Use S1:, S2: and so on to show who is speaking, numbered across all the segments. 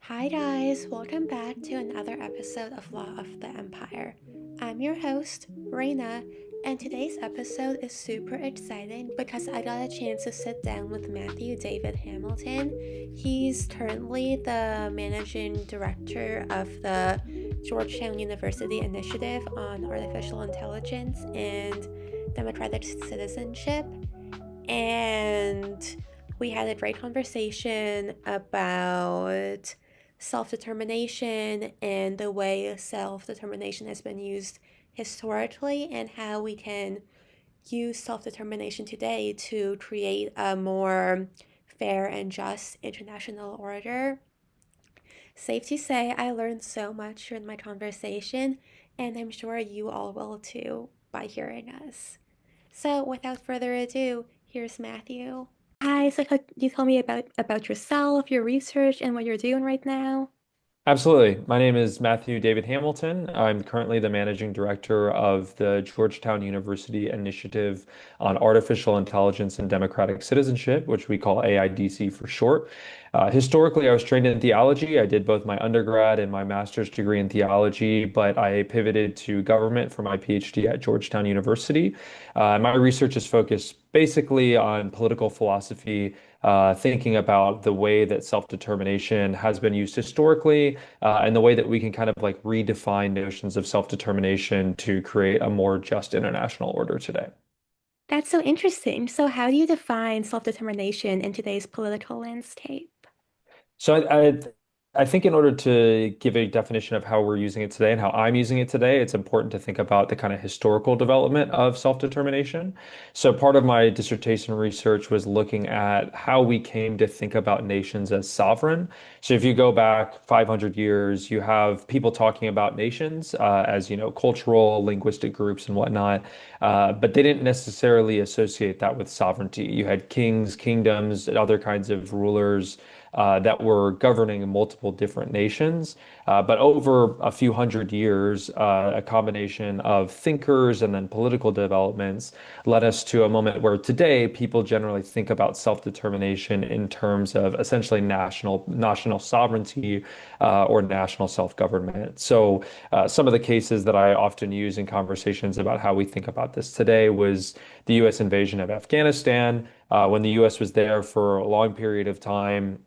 S1: Hi, guys, welcome back to another episode of Law of the Empire. I'm your host, Reina, and today's episode is super exciting because I got a chance to sit down with Matthew David Hamilton. He's currently the managing director of the Georgetown University Initiative on Artificial Intelligence and Democratic Citizenship, and we had a great conversation about self determination and the way self determination has been used historically, and how we can use self determination today to create a more fair and just international order. Safe to say, I learned so much during my conversation, and I'm sure you all will too by hearing us. So, without further ado, here's Matthew. Hi, so could you tell me about yourself, your research, and what you're doing right now?
S2: Absolutely. My name is Matthew David Hamilton. I'm currently the managing director of the Georgetown University Initiative on Artificial Intelligence and Democratic Citizenship, which we call AIDC for short. Historically, I was trained in theology. I did both my undergrad and my master's degree in theology, but I pivoted to government for my PhD at Georgetown University. My research is focused basically on political philosophy, thinking about the way that self-determination has been used historically, and the way that we can kind of like redefine notions of self-determination to create a more just international order today.
S1: That's so interesting. So, how do you define self-determination in today's political landscape?
S2: So I think in order to give a definition of how we're using it today and how I'm using it today, it's important to think about the kind of historical development of self-determination. So part of my dissertation research was looking at how we came to think about nations as sovereign. So if you go back 500 years, you have people talking about nations as, cultural, linguistic groups and whatnot, but they didn't necessarily associate that with sovereignty. You had kings, kingdoms, and other kinds of rulers that were governing multiple different nations. But over a few hundred years, a combination of thinkers and then political developments led us to a moment where today people generally think about self-determination in terms of essentially national sovereignty or national self-government. So some of the cases that I often use in conversations about how we think about this today was the U.S. invasion of Afghanistan. When the U.S. was there for a long period of time,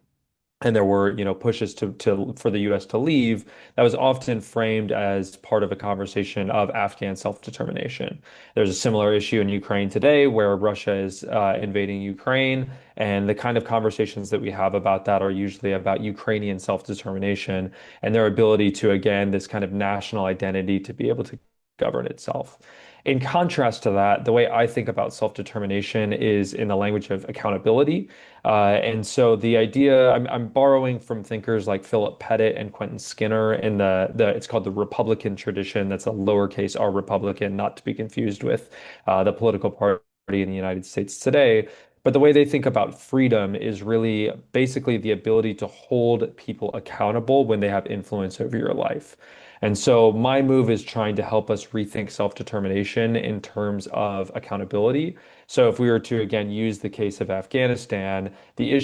S2: and there were, pushes to for the U.S. to leave, that was often framed as part of a conversation of Afghan self-determination. There's a similar issue in Ukraine today where Russia is invading Ukraine, and the kind of conversations that we have about that are usually about Ukrainian self-determination and their ability to, again, this kind of national identity to be able to govern itself. In contrast to that, the way I think about self-determination is in the language of accountability. And so the idea, I'm borrowing from thinkers like Philip Pettit and Quentin Skinner in it's called the Republican tradition. That's a lowercase r Republican, not to be confused with the political party in the United States today. But the way they think about freedom is really basically the ability to hold people accountable when they have influence over your life. And so my move is trying to help us rethink self-determination in terms of accountability. So if we were to again use the case of Afghanistan, the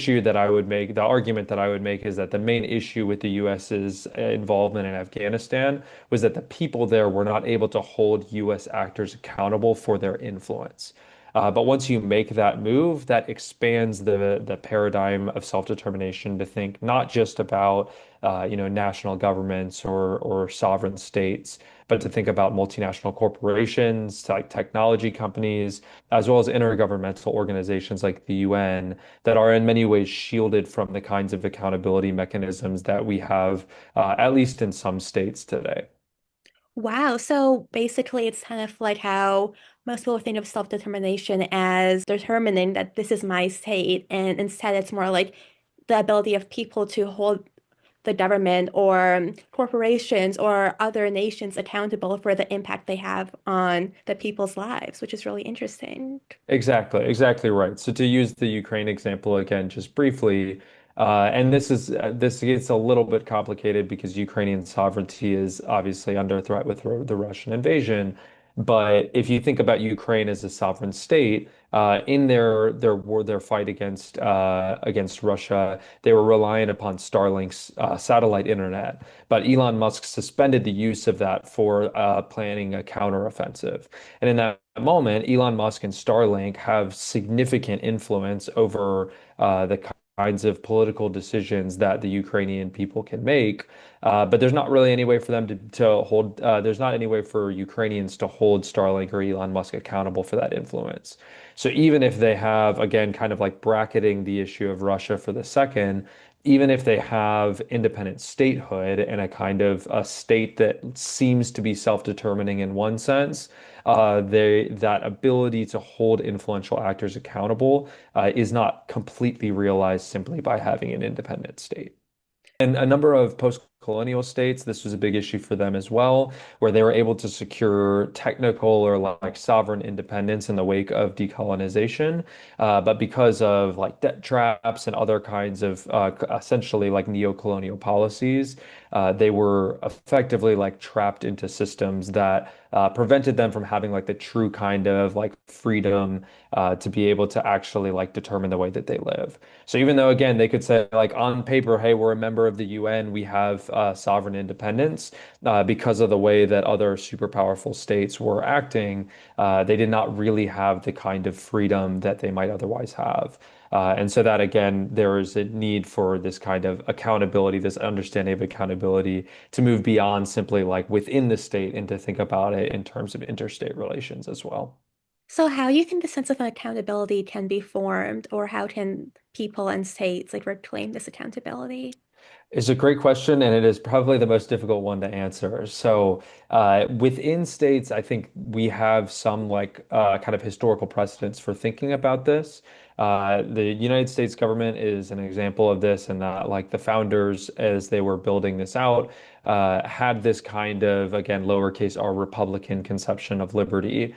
S2: argument that I would make is that the main issue with the US's involvement in Afghanistan was that the people there were not able to hold US actors accountable for their influence. But once you make that move, that expands the paradigm of self-determination to think not just about national governments or sovereign states, but to think about multinational corporations, like technology companies, as well as intergovernmental organizations like the UN that are in many ways shielded from the kinds of accountability mechanisms that we have, at least in some states today.
S1: Wow, so basically, it's kind of like how most people think of self-determination as determining that this is my state, and instead, it's more like the ability of people to hold the government or corporations or other nations accountable for the impact they have on the people's lives, which is really interesting.
S2: Exactly right. So to use the Ukraine example again, just briefly, and this gets a little bit complicated because Ukrainian sovereignty is obviously under threat with the Russian invasion. But if you think about Ukraine as a sovereign state, in their war, their fight against Russia, they were reliant upon Starlink's satellite internet. But Elon Musk suspended the use of that for planning a counteroffensive. And in that moment, Elon Musk and Starlink have significant influence over the kinds of political decisions that the Ukrainian people can make. But there's not really any way for them to hold, there's not any way for Ukrainians to hold Starlink or Elon Musk accountable for that influence. So even if they have, again, kind of like bracketing the issue of Russia for the second, even if they have independent statehood and a kind of a state that seems to be self-determining in one sense, that ability to hold influential actors accountable is not completely realized simply by having an independent state. And a number of post-colonial states, this was a big issue for them as well, where they were able to secure technical or like sovereign independence in the wake of decolonization. But because of like debt traps and other kinds of essentially like neo-colonial policies, they were effectively like trapped into systems that prevented them from having like the true kind of like freedom to be able to actually like determine the way that they live. So even though, again, they could say, like, on paper, hey, we're a member of the UN, we have sovereign independence, because of the way that other super powerful states were acting, they did not really have the kind of freedom that they might otherwise have. And so that, again, there is a need for this kind of accountability, this understanding of accountability to move beyond simply like within the state and to think about it in terms of interstate relations as well.
S1: So how do you think the sense of accountability can be formed, or how can people and states like reclaim this accountability?
S2: It's a great question, and it is probably the most difficult one to answer. So, within states, I think we have some like kind of historical precedents for thinking about this. The United States government is an example of this, and like the founders, as they were building this out, had this kind of, again, lowercase r Republican conception of liberty,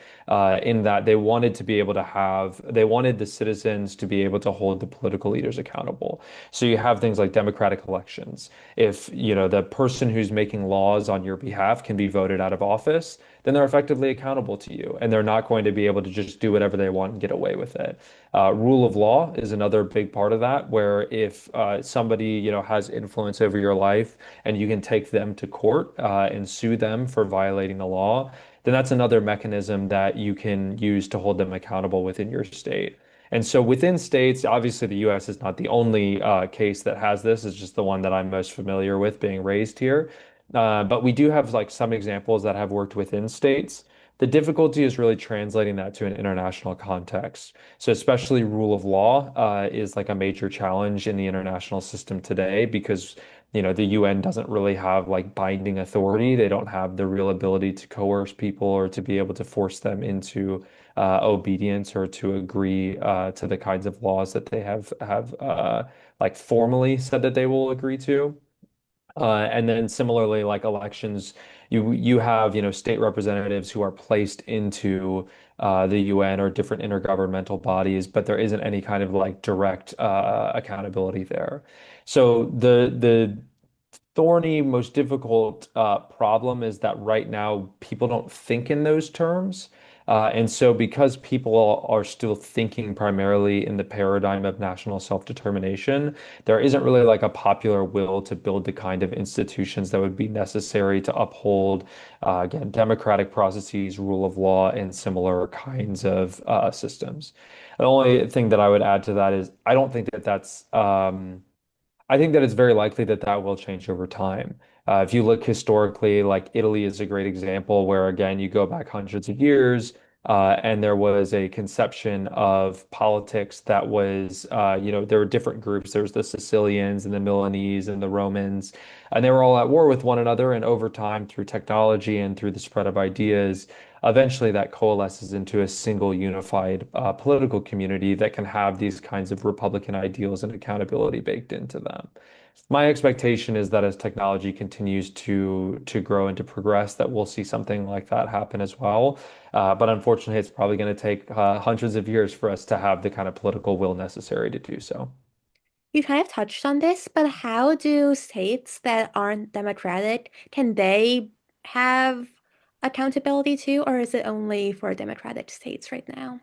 S2: in that they wanted to be able to have, they wanted the citizens to be able to hold the political leaders accountable. So you have things like democratic elections. If, the person who's making laws on your behalf can be voted out of office, then they're effectively accountable to you, and they're not going to be able to just do whatever they want and get away with it. Rule of law is another big part of that, where if somebody, has influence over your life and you can take them to court and sue them for violating the law, then that's another mechanism that you can use to hold them accountable within your state. And so within states, obviously the US is not the only case that has this. It's just the one that I'm most familiar with being raised here. But we do have like some examples that have worked within states. The difficulty is really translating that to an international context. So especially rule of law is like a major challenge in the international system today because the UN doesn't really have like binding authority. They don't have the real ability to coerce people or to be able to force them into obedience or to agree to the kinds of laws that they have like formally said that they will agree to. And then similarly, like elections, you have, state representatives who are placed into the UN or different intergovernmental bodies, but there isn't any kind of like direct accountability there. So the thorny, most difficult problem is that right now people don't think in those terms. And so, because people are still thinking primarily in the paradigm of national self-determination, there isn't really like a popular will to build the kind of institutions that would be necessary to uphold, again, democratic processes, rule of law, and similar kinds of systems. The only thing that I would add to that is I don't think that that's I think that it's very likely that that will change over time. If you look historically, like Italy is a great example where, again, you go back hundreds of years, and there was a conception of politics that was, there were different groups. There was the Sicilians and the Milanese and the Romans, and they were all at war with one another. And over time, through technology and through the spread of ideas, eventually that coalesces into a single unified political community that can have these kinds of Republican ideals and accountability baked into them. My expectation is that as technology continues to grow and to progress, that we'll see something like that happen as well. But unfortunately, it's probably going to take hundreds of years for us to have the kind of political will necessary to do so.
S1: You kind of touched on this, but how do states that aren't democratic, can they have accountability too, or is it only for democratic states right now?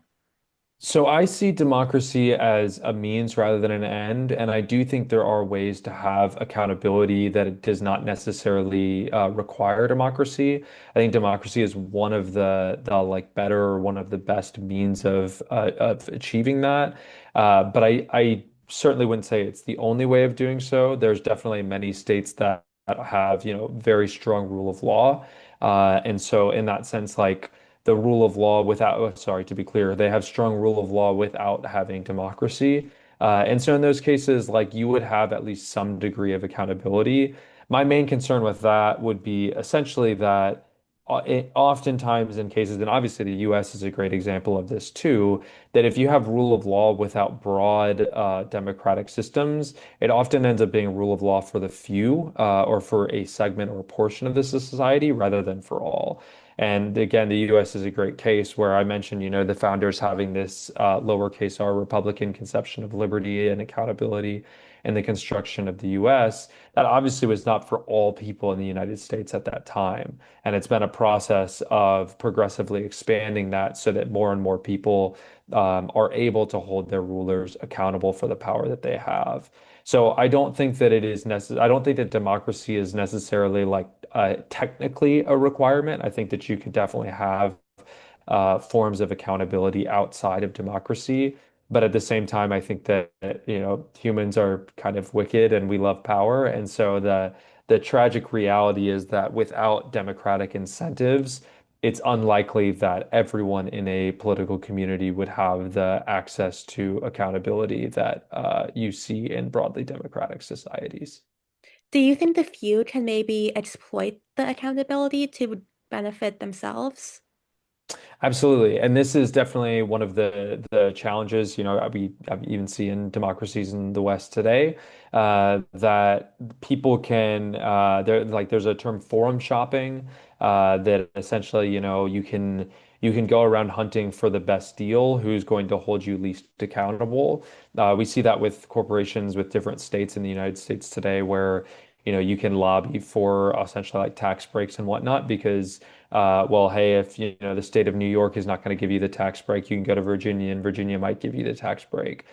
S2: So I see democracy as a means rather than an end, and I do think there are ways to have accountability that it does not necessarily require democracy. I think democracy is one of the like better or one of the best means of achieving that. But I certainly wouldn't say it's the only way of doing so. There's definitely many states that have, very strong rule of law, and so in that sense, like the rule of law without, oh, sorry, to be clear, they have strong rule of law without having democracy. And so in those cases, like you would have at least some degree of accountability. My main concern with that would be essentially that oftentimes in cases, and obviously the US is a great example of this too, that if you have rule of law without broad democratic systems, it often ends up being rule of law for the few or for a segment or a portion of the society rather than for all. And again, the US is a great case where I mentioned, the founders having this lowercase r Republican conception of liberty and accountability in the construction of the US. That obviously was not for all people in the United States at that time. And it's been a process of progressively expanding that so that more and more people are able to hold their rulers accountable for the power that they have. So I don't think that it is necessary. I don't think that democracy is necessarily like technically a requirement. I think that you could definitely have forms of accountability outside of democracy. But at the same time, I think that, humans are kind of wicked and we love power. And so the tragic reality is that without democratic incentives, it's unlikely that everyone in a political community would have the access to accountability that you see in broadly democratic societies.
S1: Do you think the few can maybe exploit the accountability to benefit themselves?
S2: Absolutely. And this is definitely one of the challenges, we even see in democracies in the West today, that people can there's a term forum shopping, that essentially, you can go around hunting for the best deal, who's going to hold you least accountable. We see that with corporations with different states in the United States today where, you can lobby for essentially like tax breaks and whatnot because well, hey, if the state of New York is not going to give you the tax break, you can go to Virginia, and Virginia might give you the tax break.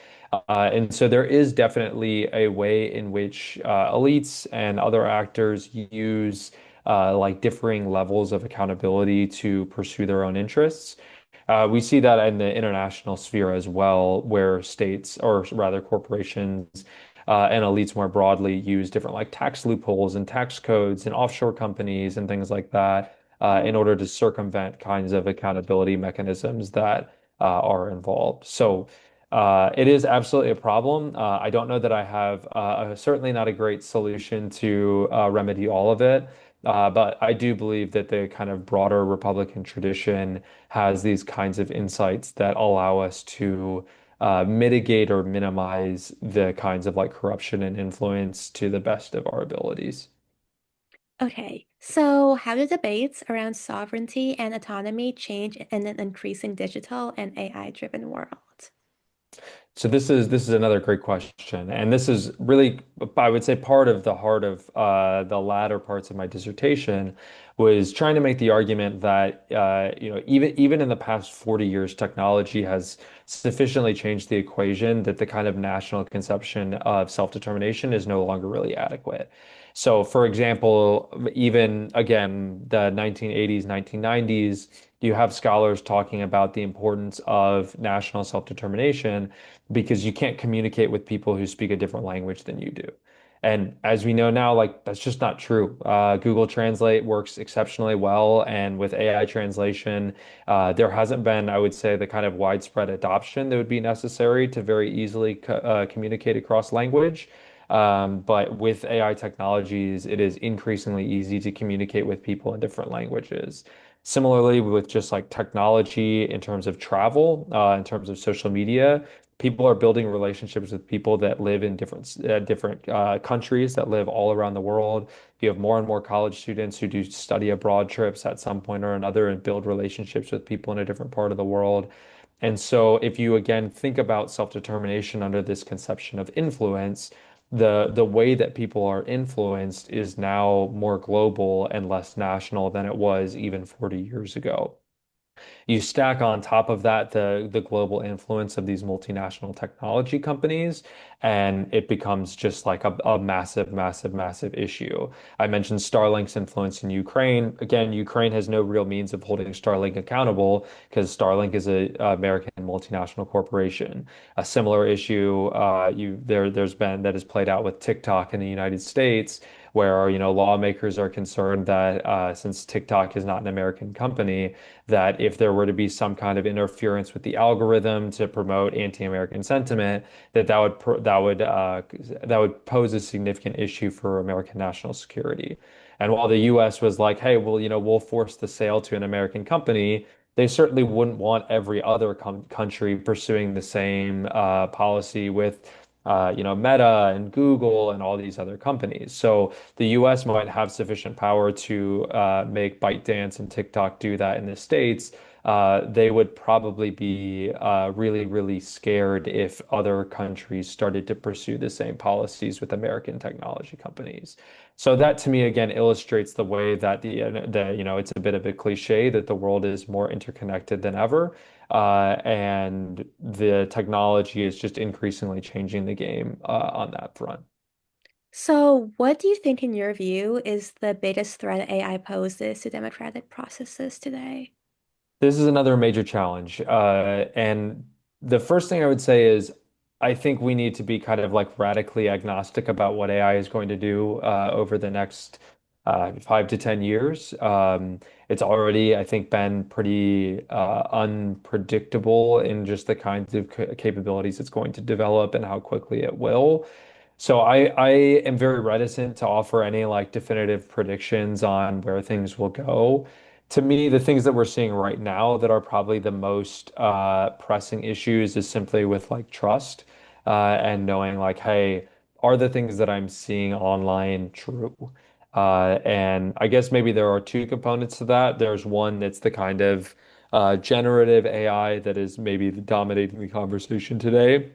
S2: And so there is definitely a way in which elites and other actors use like differing levels of accountability to pursue their own interests. We see that in the international sphere as well, where states, or rather corporations, and elites more broadly use different like tax loopholes and tax codes and offshore companies and things like that in order to circumvent kinds of accountability mechanisms that are involved. So it is absolutely a problem. I don't know that I have certainly not a great solution to remedy all of it. But I do believe that the kind of broader Republican tradition has these kinds of insights that allow us to mitigate or minimize the kinds of like corruption and influence to the best of our abilities.
S1: Okay, so how do debates around sovereignty and autonomy change in an increasing digital and AI-driven world?
S2: So this is another great question, and this is really, I would say, part of the heart of the latter parts of my dissertation was trying to make the argument that even in the past 40 years, technology has sufficiently changed the equation that the kind of national conception of self-determination is no longer really adequate. So, for example, even again, the 1980s, 1990s, you have scholars talking about the importance of national self-determination because you can't communicate with people who speak a different language than you do. And as we know now, like that's just not true. Google Translate works exceptionally well, and with AI translation, there hasn't been, I would say, the kind of widespread adoption that would be necessary to very easily communicate across language. But with AI technologies, it is increasingly easy to communicate with people in different languages. Similarly, with just like technology in terms of travel, in terms of social media, people are building relationships with people that live in different countries that live all around the world. You have more and more college students who do study abroad trips at some point or another and build relationships with people in a different part of the world. And so, if you again think about self-determination under this conception of influence, the way that people are influenced is now more global and less national than it was even 40 years ago. You stack on top of that the global influence of these multinational technology companies, and it becomes just like a massive, massive, massive issue. I mentioned Starlink's influence in Ukraine. Again, Ukraine has no real means of holding Starlink accountable because Starlink is a American multinational corporation. A similar issue there's been that has played out with TikTok in the United States, where lawmakers are concerned that since TikTok is not an American company, that if there were to be some kind of interference with the algorithm to promote anti-American sentiment, that would pose a significant issue for American national security. And while the U.S. was like, hey, well, we'll force the sale to an American company, they certainly wouldn't want every other country pursuing the same policy with Meta and Google and all these other companies. So the US might have sufficient power to make ByteDance and TikTok do that in the States. They would probably be really, really scared if other countries started to pursue the same policies with American technology companies. So that to me again illustrates the way that it's a bit of a cliche that the world is more interconnected than ever. And the technology is just increasingly changing the game on that front.
S1: So, what do you think, in your view, is the biggest threat AI poses to democratic processes today?
S2: This is another major challenge. And the first thing I would say is I think we need to be kind of like radically agnostic about what AI is going to do over the next 5 to 10 years. It's already, I think, been pretty unpredictable in just the kinds of capabilities it's going to develop and how quickly it will. So I am very reticent to offer any like definitive predictions on where things will go. To me, the things that we're seeing right now that are probably the most pressing issues is simply with like trust and knowing like, hey, are the things that I'm seeing online true? And I guess maybe there are two components to that. There's one that's the kind of generative AI that is maybe dominating the conversation today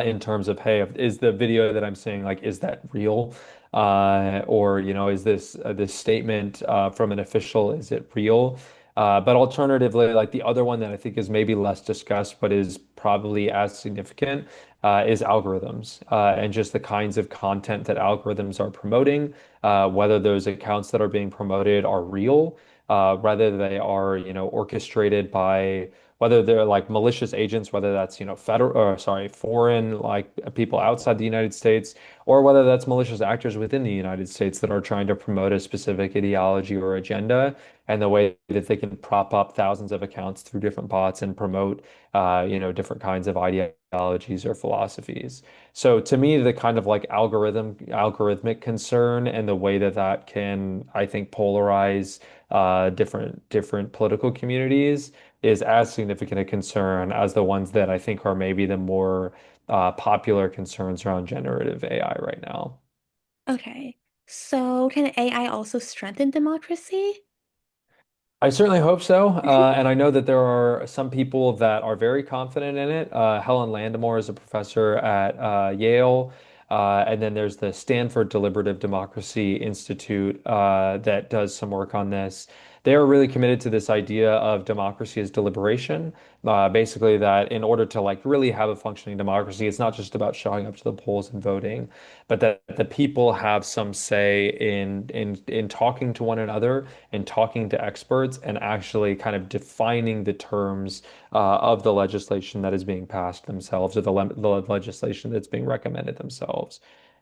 S2: in terms of, hey, is the video that I'm seeing like, is that real? Or, is this statement from an official, is it real? But alternatively, like the other one that I think is maybe less discussed, but is probably as significant, is algorithms and just the kinds of content that algorithms are promoting, whether those accounts that are being promoted are real, whether they are, orchestrated by whether they're like malicious agents, whether that's, federal or sorry, foreign like people outside the United States, or whether that's malicious actors within the United States that are trying to promote a specific ideology or agenda, and the way that they can prop up thousands of accounts through different bots and promote, different kinds of ideologies or philosophies. So to me, the kind of like algorithmic concern and the way that that can, I think, polarize different political communities is as significant a concern as the ones that I think are maybe the more popular concerns around generative AI right now.
S1: Okay. So, can AI also strengthen democracy?
S2: I certainly hope so. And I know that there are some people that are very confident in it. Helen Landemore is a professor at Yale. And then there's the Stanford Deliberative Democracy Institute that does some work on this. They are really committed to this idea of democracy as deliberation. Basically, that in order to like really have a functioning democracy, it's not just about showing up to the polls and voting, but that the people have some say in talking to one another and talking to experts and actually kind of defining the terms of the legislation that is being passed themselves or the legislation that's being recommended themselves.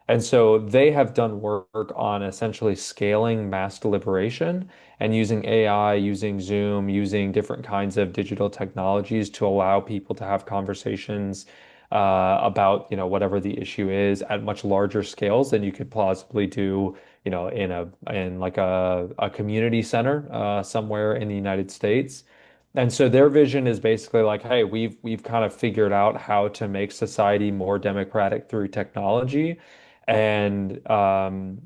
S2: And so they have done work on essentially scaling mass deliberation and using AI, using Zoom, using different kinds of digital technologies to allow people to have conversations about, whatever the issue is at much larger scales than you could plausibly do, in like a community center somewhere in the United States. And so their vision is basically like, hey, we've kind of figured out how to make society more democratic through technology. And I'm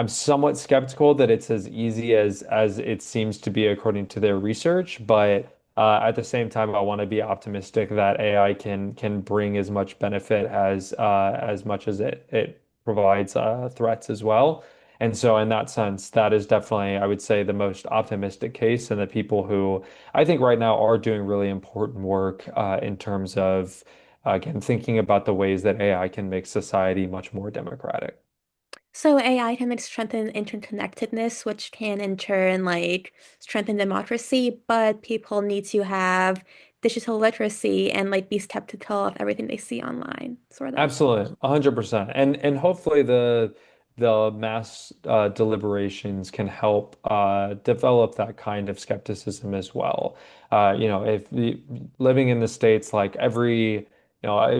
S2: somewhat skeptical that it's as easy as it seems to be according to their research, but At the same time, I want to be optimistic that AI can bring as much benefit as much as it provides threats as well. And so, in that sense, that is definitely, I would say, the most optimistic case, and the people who I think right now are doing really important work in terms of, again, thinking about the ways that AI can make society much more democratic.
S1: So AI can like strengthen interconnectedness, which can in turn like strengthen democracy, but people need to have digital literacy and like be skeptical of everything they see online, sort of.
S2: Absolutely, 100%. And hopefully the mass deliberations can help develop that kind of skepticism as well. If living in the States, like if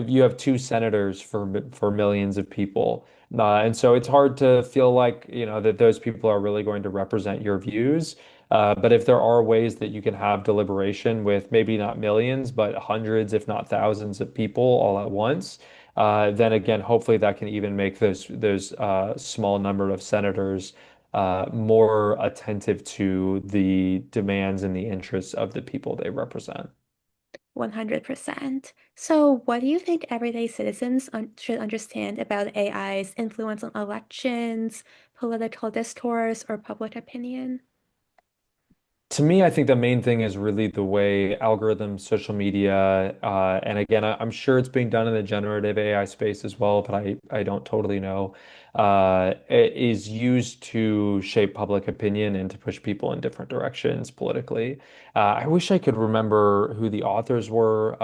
S2: you have two senators for millions of people, and so it's hard to feel like, that those people are really going to represent your views. But if there are ways that you can have deliberation with maybe not millions, but hundreds, if not thousands of people all at once, then again, hopefully that can even make those small number of senators more attentive to the demands and the interests of the people they represent.
S1: 100%. So, what do you think everyday citizens should understand about AI's influence on elections, political discourse, or public opinion?
S2: To me, I think the main thing is really the way algorithms, social media, and again, I'm sure it's being done in the generative AI space as well, but I don't totally know, it is used to shape public opinion and to push people in different directions politically. I wish I could remember who the authors were.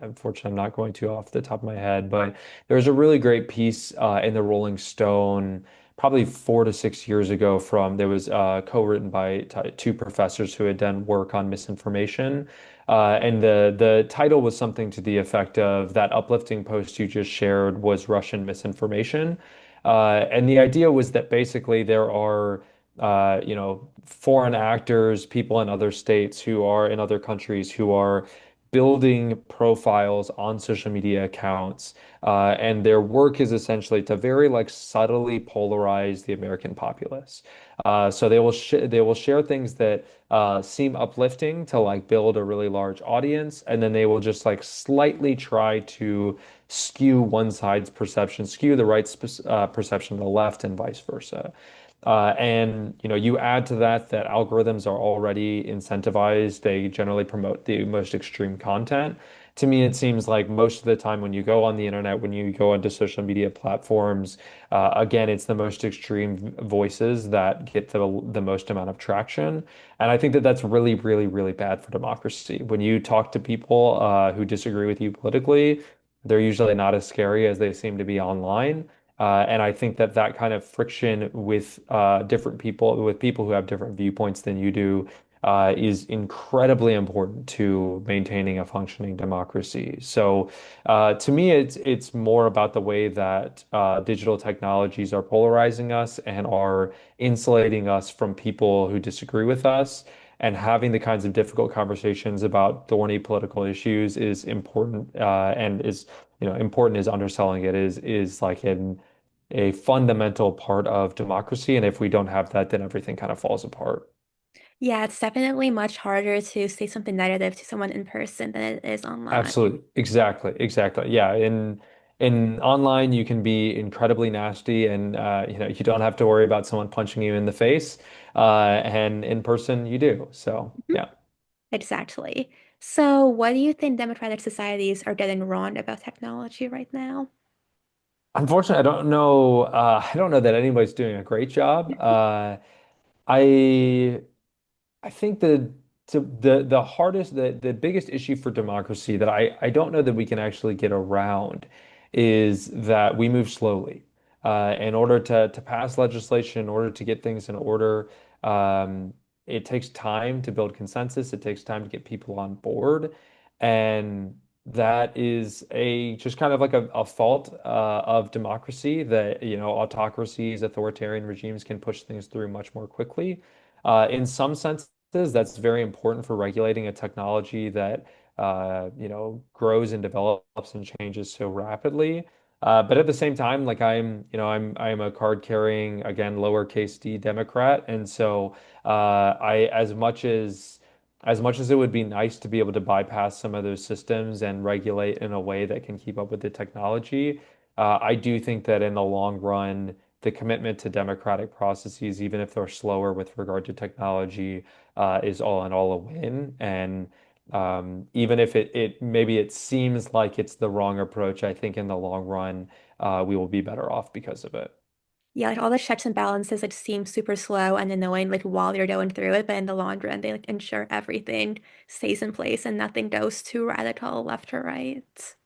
S2: Unfortunately, I'm not going to off the top of my head, but there was a really great piece in the Rolling Stone probably 4 to 6 years ago there was co-written by two professors who had done work on misinformation. And the title was something to the effect of that uplifting post you just shared was Russian misinformation. And the idea was that basically there are foreign actors, people in other states who are in other countries who are building profiles on social media accounts, and their work is essentially to very like subtly polarize the American populace. So they will share things that seem uplifting to like build a really large audience, and then they will just like slightly try to skew one side's perception, skew the right perception to the left, and vice versa. And you add to that algorithms are already incentivized. They generally promote the most extreme content. To me, it seems like most of the time when you go on the internet, when you go onto social media platforms, again, it's the most extreme voices that get the most amount of traction. And I think that that's really, really, really bad for democracy. When you talk to people who disagree with you politically, they're usually not as scary as they seem to be online. And I think that that kind of friction with different people, with people who have different viewpoints than you do, is incredibly important to maintaining a functioning democracy. So, to me, it's more about the way that digital technologies are polarizing us and are insulating us from people who disagree with us. And having the kinds of difficult conversations about thorny political issues is important, and is, important is underselling it, is like a fundamental part of democracy. And if we don't have that, then everything kind of falls apart.
S1: Yeah, it's definitely much harder to say something negative to someone in person than it is online.
S2: Absolutely. Exactly. Exactly. Yeah. In online, you can be incredibly nasty, and you don't have to worry about someone punching you in the face. And in person, you do. So
S1: Mhm.
S2: yeah.
S1: Exactly. So, what do you think democratic societies are getting wrong about technology right now?
S2: Unfortunately, I don't know. I don't know that anybody's doing a great job. I I think the hardest, the biggest issue for democracy that I don't know that we can actually get around is that we move slowly. In order to pass legislation, in order to get things in order, it takes time to build consensus. It takes time to get people on board, and that is a just kind of like a fault of democracy that autocracies, authoritarian regimes can push things through much more quickly. In some senses, that's very important for regulating a technology that grows and develops and changes so rapidly. But at the same time, like I'm a card carrying, again, lowercase d Democrat, and so I as much as as much as it would be nice to be able to bypass some of those systems and regulate in a way that can keep up with the technology, I do think that in the long run, the commitment to democratic processes, even if they're slower with regard to technology, is all in all a win. And even if it maybe it seems like it's the wrong approach, I think in the long run, we will be better off because of it.
S1: Yeah, like all the checks and balances like seem super slow and annoying like while you're going through it, but in the long run they like ensure everything stays in place and nothing goes too radical left or right.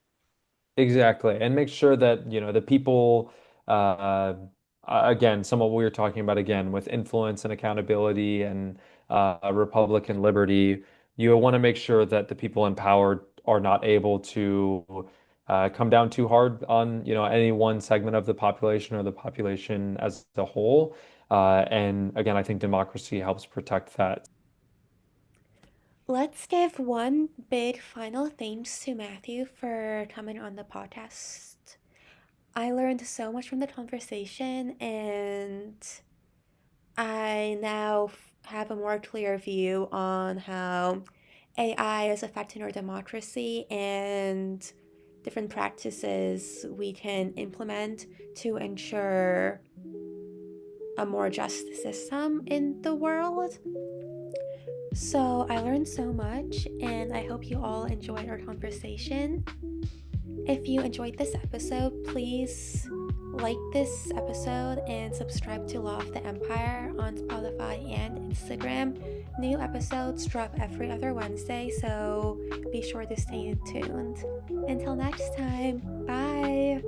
S2: Exactly. And make sure that, the people, uh, again, some of what we were talking about again with influence and accountability and Republican liberty, you want to make sure that the people in power are not able to come down too hard on, any one segment of the population or the population as a whole. And again, I think democracy helps protect that.
S1: Let's give one big final thanks to Matthew for coming on the podcast. I learned so much from the conversation, and I now have a more clear view on how AI is affecting our democracy and different practices we can implement to ensure a more just system in the world. So I learned so much, and I hope you all enjoyed our conversation. If you enjoyed this episode, please like this episode and subscribe to Law of the Empire on Spotify and Instagram. New episodes drop every other Wednesday, so be sure to stay tuned. Until next time, bye!